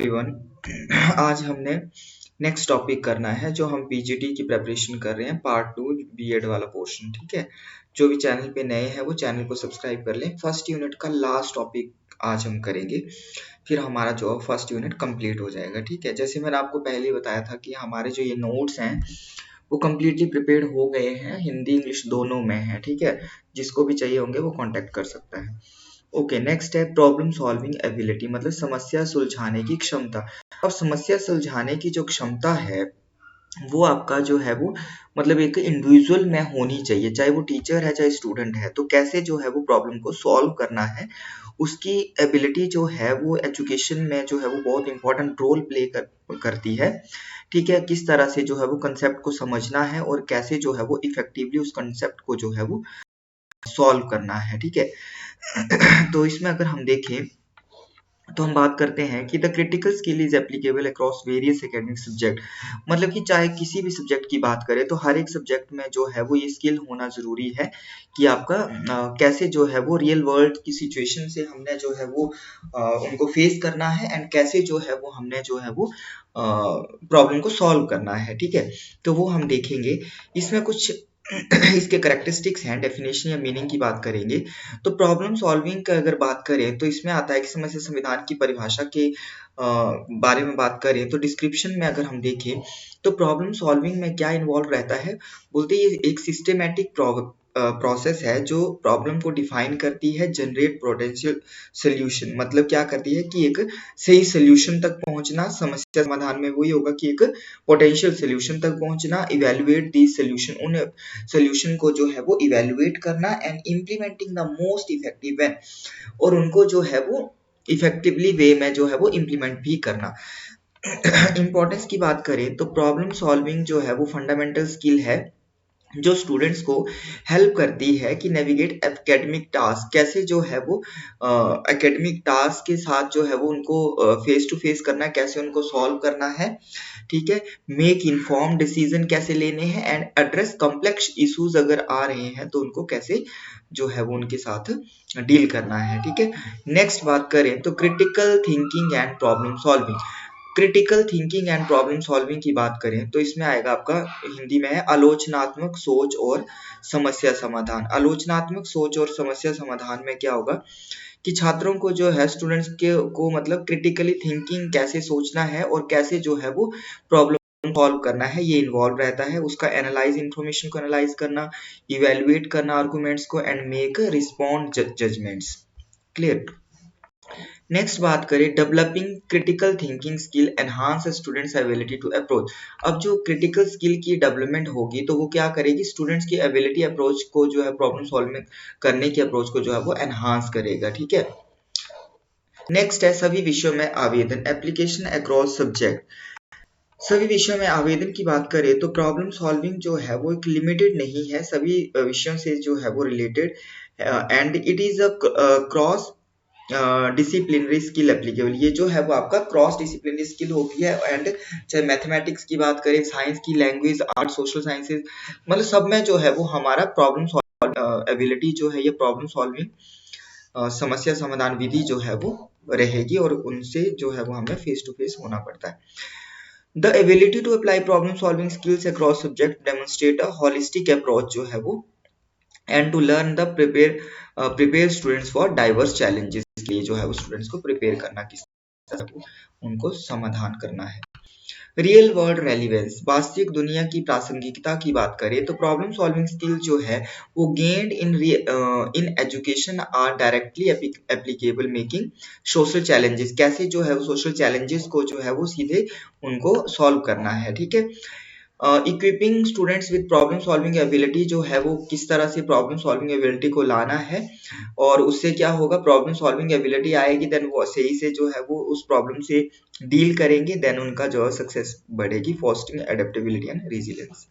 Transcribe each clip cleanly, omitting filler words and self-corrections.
Everyone आज हमने next topic करना है जो हम पीजीटी की प्रिपरेशन कर रहे हैं पार्ट 2 बीएड वाला पोर्शन। ठीक है, जो भी चैनल पे नए हैं वो चैनल को सब्सक्राइब कर लें। फर्स्ट यूनिट का लास्ट टॉपिक आज हम करेंगे, फिर हमारा जो फर्स्ट यूनिट कंप्लीट हो जाएगा। ठीक है, जैसे मैंने आपको पहले ही बताया था कि हमारे जो ये नोट्स हैं वो कम्प्लीटली प्रिपेयर्ड हो गए हैं, हिंदी इंग्लिश दोनों में है। ठीक है, जिसको भी चाहिए होंगे वो कांटेक्ट कर सकता है। ओके, नेक्स्ट है प्रॉब्लम सॉल्विंग एबिलिटी, मतलब समस्या सुलझाने की क्षमता। अब समस्या सुलझाने की जो क्षमता है वो आपका जो है वो मतलब एक इंडिविजुअल में होनी चाहिए, चाहे वो टीचर है चाहे स्टूडेंट है। तो कैसे जो है वो प्रॉब्लम को सॉल्व करना है, उसकी एबिलिटी जो है वो एजुकेशन में जो है वो बहुत इंपॉर्टेंट रोल प्ले करती है। ठीक है, किस तरह से जो है वो कंसेप्ट को समझना है और कैसे जो है वो इफेक्टिवली उस कंसेप्ट को जो है वो सॉल्व करना है। ठीक है तो इसमें अगर हम देखें तो हम बात करते हैं कि the critical skill is applicable across various academic subject, मतलब कि चाहे किसी भी सब्जेक्ट की बात करें तो हर एक सब्जेक्ट में जो है वो ये स्किल होना जरूरी है कि आपका कैसे जो है वो रियल वर्ल्ड की सिचुएशन से हमने जो है वो उनको फेस करना है एंड कैसे जो है वो हमने जो है वो प्रॉब्लम को सॉल्व करना है। ठीक है, तो वो हम देखेंगे। इसमें कुछ इसके करेक्टरिस्टिक्स हैं, डेफिनेशन या मीनिंग की बात करेंगे। तो प्रॉब्लम सॉल्विंग का अगर बात करें तो इसमें आता है कि समस्या संविधान की परिभाषा के बारे में बात करें तो डिस्क्रिप्शन में अगर हम देखें तो प्रॉब्लम सॉल्विंग में क्या इन्वॉल्व रहता है, बोलते ये एक सिस्टमेटिक प्रोसेस है जो प्रॉब्लम को डिफाइन करती है, जनरेट पोटेंशियल सोल्यूशन, मतलब क्या करती है कि एक सही सोल्यूशन तक पहुंचना। समस्या समाधान में वही होगा कि एक पोटेंशियल सोल्यूशन तक पहुंचना, इवेल्युएट दी सोल्यूशन, उन सोल्यूशन को जो है वो इवेल्युएट करना and implementing the most effective way, और उनको जो है वो इफेक्टिवली वे में जो है वो इम्प्लीमेंट भी करना। इंपॉर्टेंस की बात करें तो प्रॉब्लम सॉल्विंग जो है वो फंडामेंटल स्किल है जो स्टूडेंट्स को हेल्प करती है कि नेविगेट एकेडमिक टास्क, कैसे जो है वो एकेडमिक टास्क के साथ जो है वो उनको फेस टू फेस करना है, कैसे उनको सॉल्व करना है। ठीक है, मेक इन्फॉर्म डिसीजन कैसे लेने हैं एंड एड्रेस कॉम्प्लेक्स इश्यूज अगर आ रहे हैं तो उनको कैसे जो है वो उनके साथ डील करना है। ठीक है, नेक्स्ट बात करें तो critical thinking and problem solving. Critical thinking and problem solving की बात करें तो इसमें आएगा आपका हिंदी में है आलोचनात्मक सोच और समस्या समाधान। आलोचनात्मक सोच और समस्या समाधान में क्या होगा कि छात्रों को जो है स्टूडेंट्स के को मतलब क्रिटिकली थिंकिंग कैसे सोचना है और कैसे जो है वो प्रॉब्लम सॉल्व करना है ये इन्वॉल्व रहता है। उसका एनालाइज, इंफॉर्मेशन को एनालाइज करना, इवेल्युएट करना आर्गुमेंट्स को and make respond judgments. Clear. Next बात करें developing critical thinking skill enhance students ability to approach. अब जो क्रिटिकल स्किल की डेवलपमेंट होगी तो वो क्या करेगी, स्टूडेंट्स की एबिलिटी अप्रोच को जो है प्रॉब्लम सॉल्विंग करने की अप्रोच को जो है वो एनहांस करेगा। ठीक है, नेक्स्ट है सभी विषयों में आवेदन, एप्लीकेशन अक्रॉस सब्जेक्ट। सभी विषयों में आवेदन की बात करें तो प्रॉब्लम सॉल्विंग जो है वो एक लिमिटेड नहीं है, सभी विषयों से जो है वो related and it is a cross disciplinary skill applicable. ये जो है वो आपका क्रॉस डिसिप्लिनरी स्किल होती है एंड चाहे मैथमेटिक्स की बात करें, साइंस की, लैंग्वेज, आर्ट, सोशल साइंसेज, मतलब सब में जो है वो हमारा प्रॉब्लम सॉल्व एबिलिटी जो है ये प्रॉब्लम सॉल्विंग समस्या समाधान विधि जो है वो रहेगी और उनसे जो है वो हमें फेस टू फेस होना पड़ता है। The ability to apply problem solving skills across subject demonstrate a holistic approach जो है वो and to learn the prepare students for diverse challenges के लिए जो है वो स्टूडेंट्स को प्रिपेयर करना, किस तरह उनको समाधान करना है। रियल वर्ल्ड रेलिवेंस, वास्तविक दुनिया की प्रासंगिकता की बात करें तो प्रॉब्लम सॉल्विंग स्किल जो है वो gained in education are directly applicable making social challenges, कैसे जो है वो सोशल चैलेंजेस को जो है वो सीधे उनको सॉल्व करना है। ठीक है, equipping students with problem solving ability जो है वो किस तरह से प्रॉब्लम सॉल्विंग एबिलिटी को लाना है और उससे क्या होगा, प्रॉब्लम सॉल्विंग एबिलिटी आएगी देन वो सही से जो है वो उस प्रॉब्लम से डील करेंगे, देन उनका जो है सक्सेस बढ़ेगी, fostering adaptability and resilience.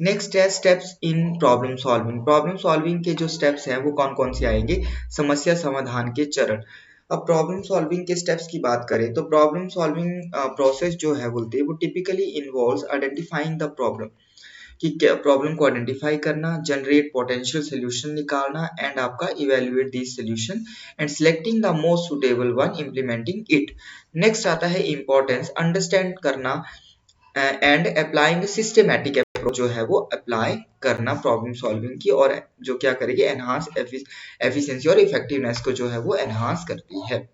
Next है steps in problem solving. Problem solving के जो स्टेप्स हैं वो कौन कौन से आएंगे, समस्या समाधान के चरण। अब प्रॉब्लम सॉल्विंग के स्टेप्स की बात करें तो प्रॉब्लम सॉल्विंग प्रोसेस जो है बोलते हैं वो typically involves identifying the problem, कि क्या प्रॉब्लम को आइडेंटिफाई करना, जनरेट पोटेंशियल सोल्यूशन निकालना एंड आपका evaluate this solution and selecting the most suitable one implementing it. Next आता है इंपॉर्टेंस, अंडरस्टैंड करना एंड अप्लाइंग सिस्टमैटिक अप्रोच जो है वो अप्लाई करना प्रॉब्लम सॉल्विंग की, और जो क्या करेगी एनहांस एफिशिएंसी और इफेक्टिवनेस को जो है वो एनहांस करती है।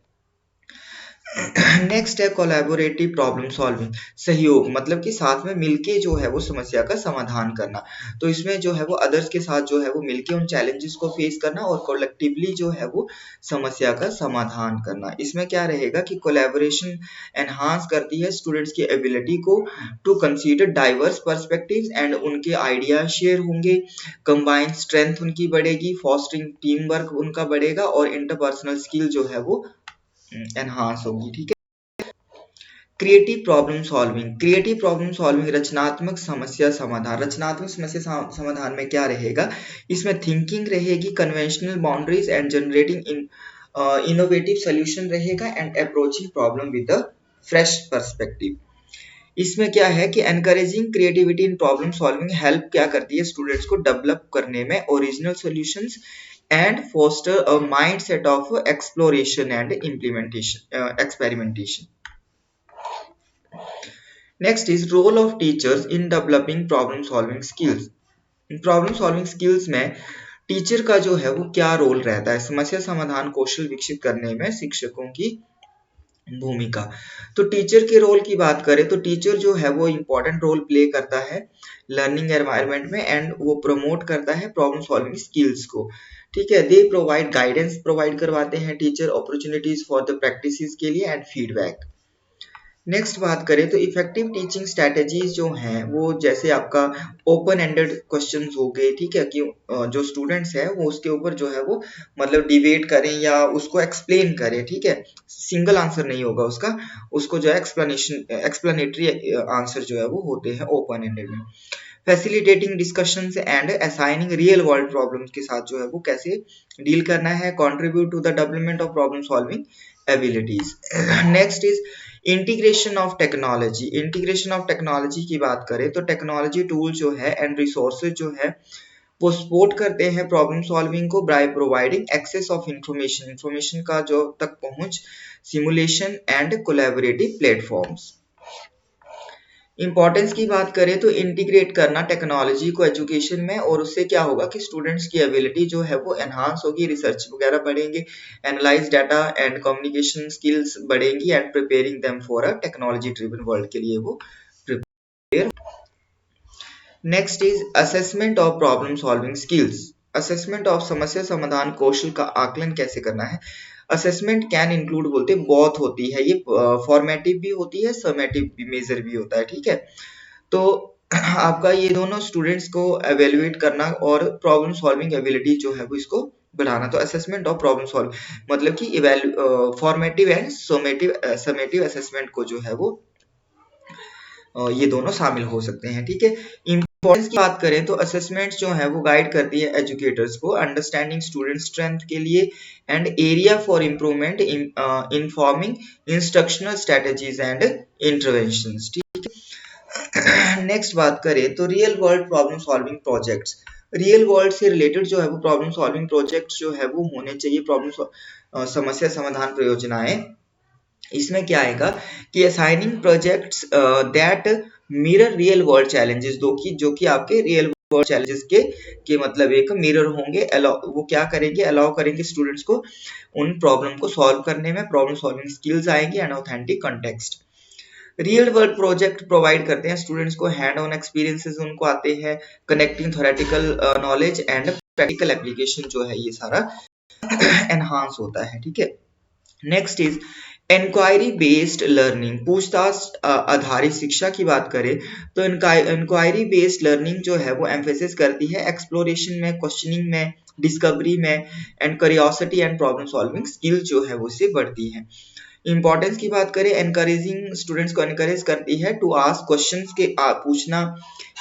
नेक्स्ट है कोलैबोरेटिव प्रॉब्लम सॉल्विंग, सहयोग, मतलब कि साथ में मिलके जो है वो समस्या का समाधान करना। तो इसमें जो है वो अदर्स के साथ जो है वो मिलके उन चैलेंजेस को फेस करना और कोलेक्टिवली जो है वो समस्या का समाधान करना। इसमें क्या रहेगा कि कोलैबोरेशन एनहांस करती है स्टूडेंट्स की एबिलिटी को to consider diverse perspectives and उनके आइडिया शेयर होंगे, कंबाइंड स्ट्रेंथ उनकी बढ़ेगी, फॉस्टरिंग टीम वर्क उनका बढ़ेगा और इंटरपर्सनल स्किल जो है वो एनहांस होगी। ठीक है। Creative problem solving, creative problem solving रचनात्मक समस्या समाधान। रचनात्मक समस्या समाधान में क्या रहेगा, इसमें थिंकिंग रहेगी, conventional boundaries and generating innovative solution रहेगा and approaching problem with a fresh perspective. इसमें क्या है कि encouraging creativity in problem solving help क्या करती है स्टूडेंट्स को डेवलप करने में original solutions and foster a mindset of exploration and experimentation. Next is role of teachers in developing problem solving skills. Problem solving skills में teacher का जो है वो क्या रोल रहता है, समस्या समाधान कौशल विकसित करने में शिक्षकों की भूमिका। तो टीचर के रोल की बात करें तो टीचर जो है वो इम्पोर्टेंट रोल प्ले करता है लर्निंग एनवायरनमेंट में एंड वो प्रमोट करता है प्रॉब्लम सॉल्विंग स्किल्स को। ठीक है, दे प्रोवाइड गाइडेंस प्रोवाइड करवाते हैं teacher, opportunities for the practices के लिए एंड फीडबैक। नेक्स्ट बात करें तो इफेक्टिव टीचिंग स्ट्रेटेजीज जो हैं वो जैसे आपका ओपन एंडेड क्वेश्चंस हो गए, ठीक है, कि जो स्टूडेंट्स है वो उसके ऊपर जो है वो मतलब डिबेट करें या उसको एक्सप्लेन करें। ठीक है, सिंगल आंसर नहीं होगा उसका, उसको जो है एक्सप्लेनेटरी आंसर जो है वो होते हैं ओपन एंडेड में। Facilitating discussions and assigning real world problems के साथ जो है वो कैसे डील करना है, contribute to the development of problem solving abilities. Next is integration of technology. Integration of technology की बात करें तो टेक्नोलॉजी टूल जो है एंड रिसोर्सेज जो है वो सपोर्ट करते हैं प्रॉब्लम सॉल्विंग को by providing access of information का जो तक पहुंच, simulation and collaborative platforms. Importance की बात करें तो इंटीग्रेट करना टेक्नोलॉजी को एजुकेशन में, और उससे क्या होगा कि स्टूडेंट्स की एबिलिटी जो है वो एनहांस होगी, रिसर्च वगैरह बढ़ेंगे, analyse data and communication skills बढ़ेंगी and preparing them for a technology driven world के लिए वो prepare. Next is assessment of problem solving skills. Assessment of समस्या समाधान कौशल का आकलन कैसे करना है। असेसमेंट कैन इंक्लूड बोलते बहुत होती है, ये फॉर्मेटिव भी होती है, समेटिव भी मेजर भी होता है। ठीक है, तो आपका ये दोनों स्टूडेंट्स को एवेल्युएट करना और प्रॉब्लम सॉल्विंग एबिलिटी जो है वो इसको बढ़ाना। तो असेसमेंट ऑफ प्रॉब्लम सॉल्व मतलब कि फॉर्मेटिव एंड समेटिव असेसमेंट को जो है वो ये दोनों शामिल हो सकते हैं। ठीक है, इंपॉर्टेंस की बात करें तो असेसमेंट्स जो है वो गाइड करती है एजुकेटर्स को अंडरस्टैंडिंग स्टूडेंट स्ट्रेंथ के लिए and area for improvement informing instructional strategies and interventions. ठीक है, नेक्स्ट बात करें तो real world problem solving projects. Real world से रिलेटेड जो है वो प्रॉब्लम सॉल्विंग प्रोजेक्ट्स जो है वो होने चाहिए, प्रॉब्लम समस्या समाधान परियोजनाएं। इसमें क्या आएगा कि assigning projects that mirror real world challenges, जो कि आपके रियल वर्ल्ड चैलेंजेस के मतलब एक मिरर होंगे, वो क्या करेंगे अलाउ करेंगे स्टूडेंट्स को उन प्रॉब्लम को सॉल्व करने में, प्रॉब्लम सॉल्विंग स्किल्स आएंगी and authentic context. Real world project provide करते हैं स्टूडेंट्स को हैंड ऑन एक्सपीरियंसेस उनको आते हैं, connecting theoretical knowledge and practical application जो है ये सारा एनहांस होता है। ठीक है, next is inquiry based learning. पूछताछ आधारित शिक्षा की बात करें तो इंक्वायरी बेस्ड लर्निंग जो है वो एम्फेसिस करती है एक्सप्लोरेशन में, क्वेश्चनिंग में, डिस्कवरी में and curiosity and problem solving skill जो है वो इससे बढ़ती है। इंपॉर्टेंस की बात करें एनकरेजिंग स्टूडेंट्स को एनकरेज करती है टू आस्क क्वेश्चंस के पूछना,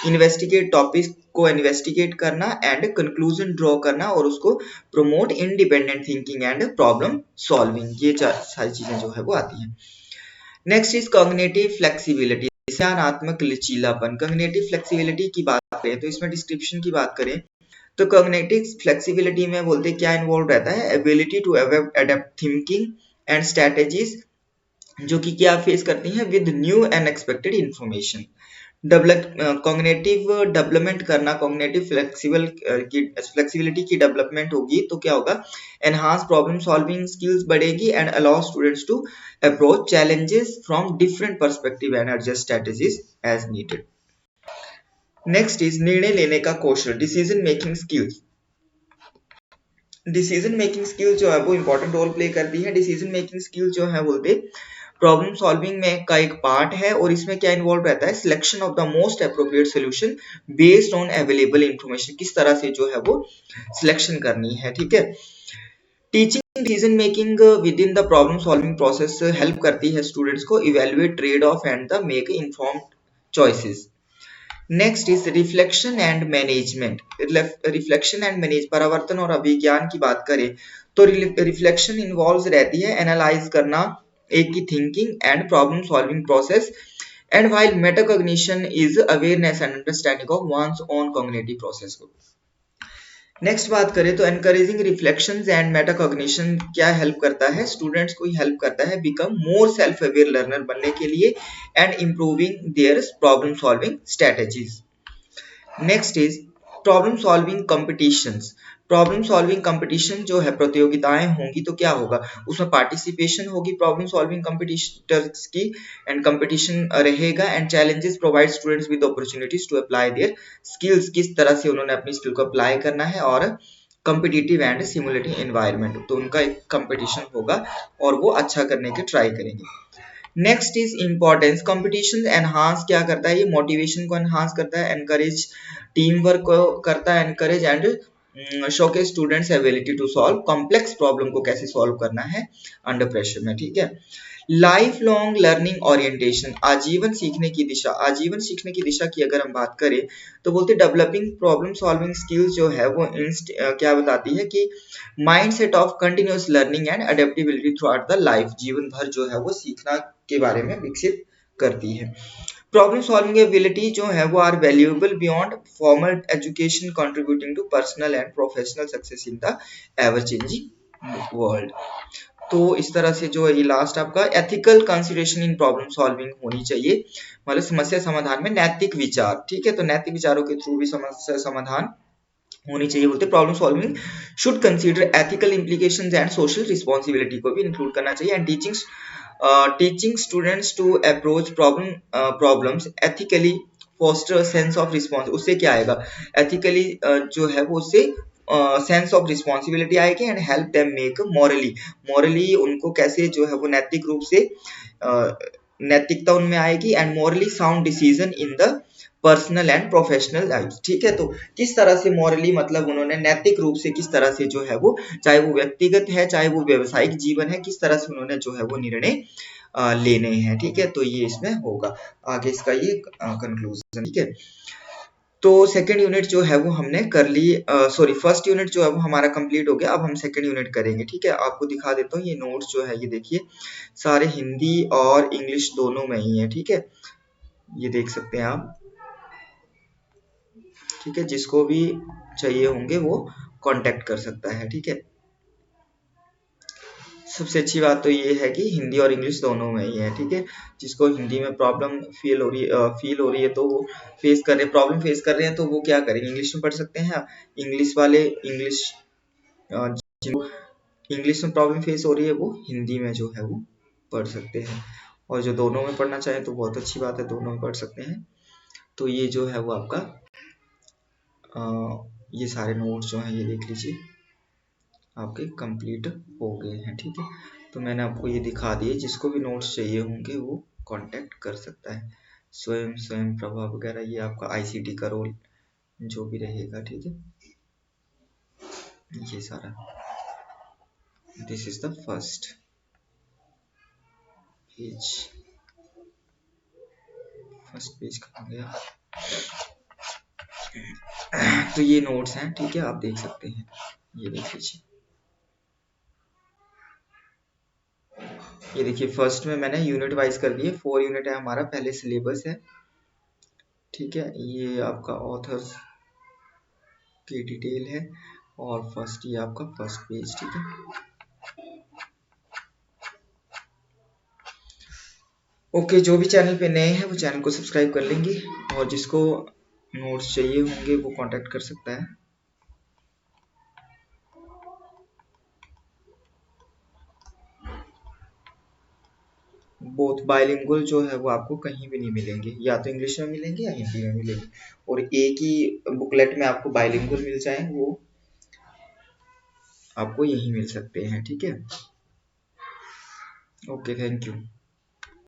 इन्वेस्टिगेट टॉपिक को इन्वेस्टिगेट करना एंड कंक्लूजन ड्रॉ करना और उसको promote independent thinking and problem solving. ये सारी चीजें जो है वो आती हैं। Next is cognitive flexibility. विज्ञानात्मक लचीलापन। कॉग्निटिव फ्लेक्सिबिलिटी की बात करें तो इसमें डिस्क्रिप्शन की बात करें तो कॉग्निटिव फ्लेक्सिबिलिटी में बोलते क्या इन्वॉल्व रहता है, ability to adapt thinking and strategies जो कि क्या फेस करती हैं with new and expected information. Cognitive development करना, कॉग्निटिव फ्लेक्सिबिलिटी की डेवलपमेंट होगी तो क्या होगा, एनहांस प्रॉब्लम सॉल्विंग स्किल्स बढ़ेगी and allow students to approach challenges from different perspective and adjust strategies as needed. Next is निर्णय लेने का कौशल, decision making skills. Decision making skill जो है वो इंपॉर्टेंट रोल प्ले करती है। डिसीजन मेकिंग स्किल जो है बोलते प्रॉब्लम सॉल्विंग में का एक पार्ट है और इसमें क्या इन्वॉल्व रहता है, selection of the most appropriate solution based on available information, किस तरह से जो है वो सिलेक्शन करनी है, ठीक है। Teaching decision making with in the problem solving process help करती है स्टूडेंट्स को evaluate trade off and the make informed choices. Next is reflection and management. Reflection and manage, परावर्तन और अभिज्ञान की बात करें तो रिफ्लेक्शन इन्वॉल्व रहती है एनालाइज करना एक की thinking and problem solving process and while metacognition is awareness and understanding of one's own cognitive process को। नेक्स्ट बात करें तो एनकरेजिंग रिफ्लेक्शंस एंड मेटाकॉग्निशन क्या हेल्प करता है, स्टूडेंट्स को हेल्प करता है become more self aware learner बनने के लिए and improving their problem solving strategies. Next is problem solving competitions. Problem solving competition जो है प्रतियोगिताएं होंगी तो क्या होगा, उसमें पार्टिसिपेशन होगी प्रॉब्लम सॉल्विंग कंपटीटर्स की एंड कंपटीशन रहेगा and challenges provide students with opportunities to apply their skills, किस तरह से उन्होंने अपनी स्किल को अप्लाई करना है और कॉम्पिटिटिव एंड सिमुलेटिव एनवायरनमेंट, तो उनका एक कंपटीशन होगा और वो अच्छा करने की ट्राई करेंगे। Next is importance, competition enhance क्या करता है, ये मोटिवेशन को एनहांस करता है, एनकरेज टीम वर्क को करता है, encourage and showcase students ability to solve complex problem को कैसे सॉल्व करना है अंडर प्रेशर में, ठीक है। लाइफ लॉन्ग लर्निंग ओरिएंटेशन, आजीवन सीखने की दिशा। आजीवन सीखने की दिशा की अगर हम बात करें तो बोलते डेवलपिंग प्रॉब्लम सॉल्विंग स्किल्स जो है वो क्या बताती है कि mindset of continuous learning and adaptability through out the life, जीवन भर जो है वो सीखना के बारे में विकसित करती है। प्रॉब्लम सॉल्विंग एबिलिटी जो है वो are valuable beyond formal education contributing to personal and professional success in the ever changing world. तो इस तरह से जो है ये लास्ट आपका ethical consideration in problem solving होनी चाहिए, मतलब समस्या समाधान में नैतिक विचार, ठीक है। तो नैतिक विचारों के थ्रू भी समस्या समाधान होनी चाहिए। बोलते problem solving should consider ethical implications and social responsibility को भी इंक्लूड करना चाहिए and teaching students to approach problems ethically foster sense of response, उससे क्या आएगा, एथिकली जो है वो उससे सेंस ऑफ रिस्पॉन्सिबिलिटी आएगी and help them make morally उनको कैसे जो है वो नैतिक रूप से नैतिकता उनमें आएगी and morally sound decision in the personal and professional life, ठीक है। तो किस तरह से मॉरली मतलब उन्होंने नैतिक रूप से किस तरह से जो है वो, चाहे वो व्यक्तिगत है चाहे वो व्यवसायिक जीवन है, किस तरह से उन्होंने जो है वो निर्णय लेने हैं, ठीक है। तो ये इसमें होगा आगे इसका ये कंक्लूजन, ठीक है। तो सेकंड यूनिट जो है वो हमने कर ली, सॉरी फर्स्ट यूनिट जो है वो हमारा कंप्लीट हो गया। अब हम सेकंड यूनिट करेंगे, ठीक है। आपको दिखा देता हूँ ये नोट्स जो है, ये देखिए सारे हिंदी और इंग्लिश दोनों में ही है, ठीक है। ये देख सकते हैं आप, ठीक है। जिसको भी चाहिए होंगे वो कांटेक्ट कर सकता है, ठीक है। सबसे अच्छी बात तो ये है कि हिंदी और इंग्लिश दोनों में ही है, ठीक है। जिसको हिंदी में प्रॉब्लम फील हो रही है तो वो प्रॉब्लम फेस कर रहे हैं तो वो क्या करेंगे, इंग्लिश में पढ़ सकते हैं। इंग्लिश वाले इंग्लिश में प्रॉब्लम फेस हो रही है वो हिंदी में जो है वो पढ़ सकते हैं, और जो दोनों में पढ़ना चाहें तो बहुत अच्छी बात है, दोनों में पढ़ सकते हैं। तो ये जो है वो आपका ये सारे नोट्स जो हैं ये देख लीजिए आपके कंप्लीट हो गए हैं, ठीक है। तो मैंने आपको ये दिखा दिए, जिसको भी नोट्स चाहिए होंगे वो कांटेक्ट कर सकता है। स्वयं प्रभा वगैरह ये आपका आईसीटी का रोल जो भी रहेगा, ठीक है। ये सारा this is the first page कहाँ गया, तो ये नोट्स हैं, ठीक है। आप देख सकते हैं, ये देख लीजिए। ये देखिए फर्स्ट में मैंने यूनिट वाइज कर दिए, 4 यूनिट है हमारा, पहले सिलेबस है, ठीक है। ये आपका ऑथर्स की डिटेल है और फर्स्ट ये आपका फर्स्ट पेज, ठीक है। ओके, जो भी चैनल पे नए हैं वो चैनल को सब्सक्राइब कर लेंगे और जिसको नोट्स चाहिए होंगे वो कांटेक्ट कर सकता है। बोथ बाइलिंगुअल जो है वो आपको कहीं भी नहीं मिलेंगे, या तो इंग्लिश में मिलेंगे या हिंदी में मिलेंगे, और एक ही बुकलेट में आपको बाइलिंगुअल मिल जाए वो आपको यही मिल सकते हैं, ठीक है। Okay, thank you.